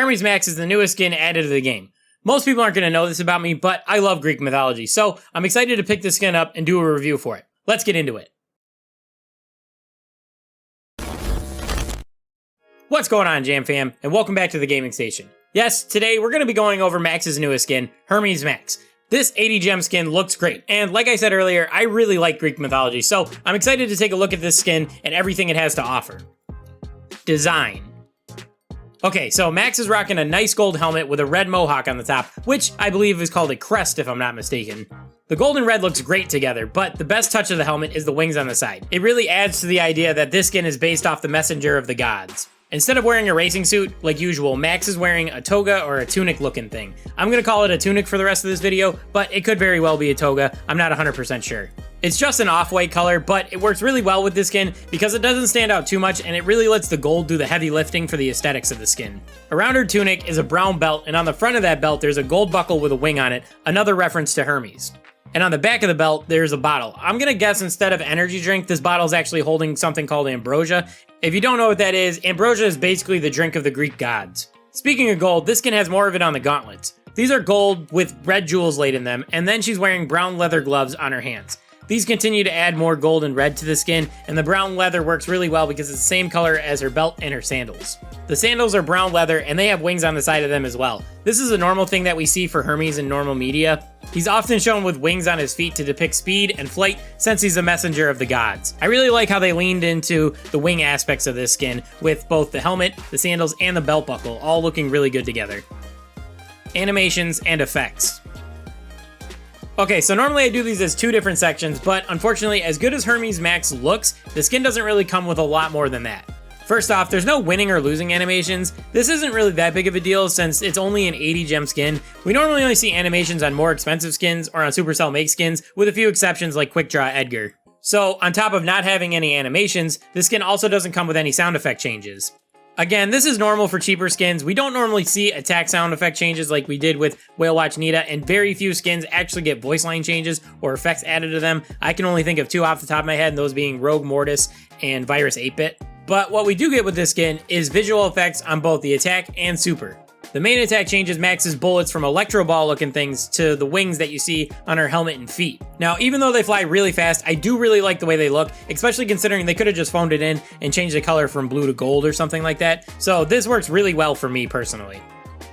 Hermes Max is the newest skin added to the game. Most people aren't going to know this about me, but I love Greek mythology, so I'm excited to pick this skin up and do a review for it. Let's get into it. What's going on, Jam Fam, and welcome back to the gaming station. Yes, today we're going to be going over Max's newest skin, Hermes Max. This 80 gem skin looks great, and like I said earlier, I really like Greek mythology, so I'm excited to take a look at this skin and everything it has to offer. Design. Okay, so Max is rocking a nice gold helmet with a red mohawk on the top, which I believe is called a crest if I'm not mistaken. The gold and red looks great together, but the best touch of the helmet is the wings on the side. It really adds to the idea that this skin is based off the messenger of the gods. Instead of wearing a racing suit, like usual, Max is wearing a toga or a tunic looking thing. I'm gonna call it a tunic for the rest of this video, but it could very well be a toga, I'm not 100% sure. It's just an off-white color, but it works really well with this skin because it doesn't stand out too much and it really lets the gold do the heavy lifting for the aesthetics of the skin. Around her tunic is a brown belt, and on the front of that belt there's a gold buckle with a wing on it, another reference to Hermes. And on the back of the belt, there's a bottle. I'm gonna guess instead of energy drink, this bottle is actually holding something called ambrosia. If you don't know what that is, ambrosia is basically the drink of the Greek gods. Speaking of gold, this skin has more of it on the gauntlets. These are gold with red jewels laid in them, and then she's wearing brown leather gloves on her hands. These continue to add more gold and red to the skin, and the brown leather works really well because it's the same color as her belt and her sandals. The sandals are brown leather, and they have wings on the side of them as well. This is a normal thing that we see for Hermes in normal media. He's often shown with wings on his feet to depict speed and flight since he's a messenger of the gods. I really like how they leaned into the wing aspects of this skin with both the helmet, the sandals, and the belt buckle all looking really good together. Animations and effects. Okay, so normally I do these as two different sections, but unfortunately, as good as Hermes Max looks, the skin doesn't really come with a lot more than that. First off, there's no winning or losing animations. This isn't really that big of a deal since it's only an 80 gem skin. We normally only see animations on more expensive skins or on Supercell make skins, with a few exceptions like Quick Draw Edgar. So on top of not having any animations, the skin also doesn't come with any sound effect changes. Again, this is normal for cheaper skins. We don't normally see attack sound effect changes like we did with Whale Watch Nita, and very few skins actually get voice line changes or effects added to them. I can only think of two off the top of my head, and those being Rogue Mortis and Virus 8-Bit. But what we do get with this skin is visual effects on both the attack and super. The main attack changes Max's bullets from electro ball looking things to the wings that you see on her helmet and feet. Now, even though they fly really fast, I do really like the way they look, especially considering they could have just phoned it in and changed the color from blue to gold or something like that. So this works really well for me personally.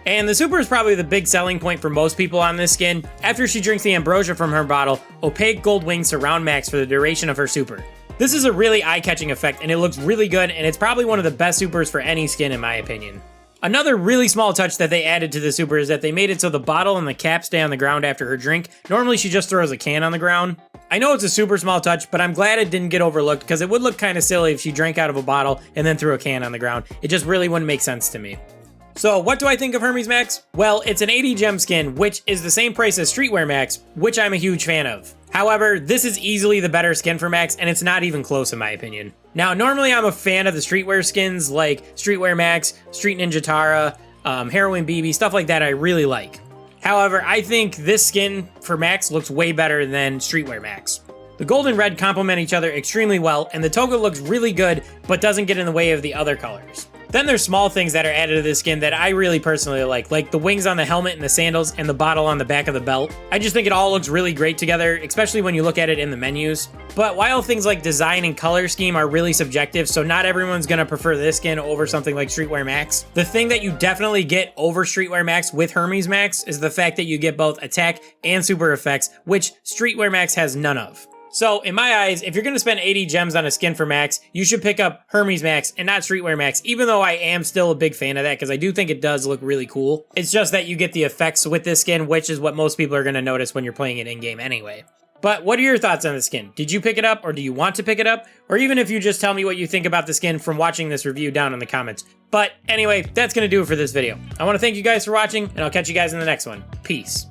And the super is probably the big selling point for most people on this skin. After she drinks the ambrosia from her bottle, opaque gold wings surround Max for the duration of her super. This is a really eye-catching effect and it looks really good, and it's probably one of the best supers for any skin in my opinion. Another really small touch that they added to the super is that they made it so the bottle and the cap stay on the ground after her drink. Normally she just throws a can on the ground. I know it's a super small touch, but I'm glad it didn't get overlooked because it would look kind of silly if she drank out of a bottle and then threw a can on the ground. It just really wouldn't make sense to me. So what do I think of Hermes Max? Well, it's an 80 gem skin, which is the same price as Streetwear Max, which I'm a huge fan of. However, this is easily the better skin for Max, and it's not even close in my opinion. Now, normally I'm a fan of the streetwear skins like Streetwear Max, Street Ninja Tara, Heroine BB, stuff like that I really like. However, I think this skin for Max looks way better than Streetwear Max. The gold and red complement each other extremely well, and the toga looks really good, but doesn't get in the way of the other colors. Then there's small things that are added to this skin that I really personally like the wings on the helmet and the sandals and the bottle on the back of the belt. I just think it all looks really great together, especially when you look at it in the menus. But while things like design and color scheme are really subjective, so not everyone's gonna prefer this skin over something like Streetwear Max, the thing that you definitely get over Streetwear Max with Hermes Max is the fact that you get both attack and super effects, which Streetwear Max has none of. So, in my eyes, if you're going to spend 80 gems on a skin for Max, you should pick up Hermes Max and not Streetwear Max, even though I am still a big fan of that because I do think it does look really cool. It's just that you get the effects with this skin, which is what most people are going to notice when you're playing it in-game anyway. But what are your thoughts on the skin? Did you pick it up, or do you want to pick it up? Or even if you just tell me what you think about the skin from watching this review down in the comments. But anyway, that's going to do it for this video. I want to thank you guys for watching, and I'll catch you guys in the next one. Peace.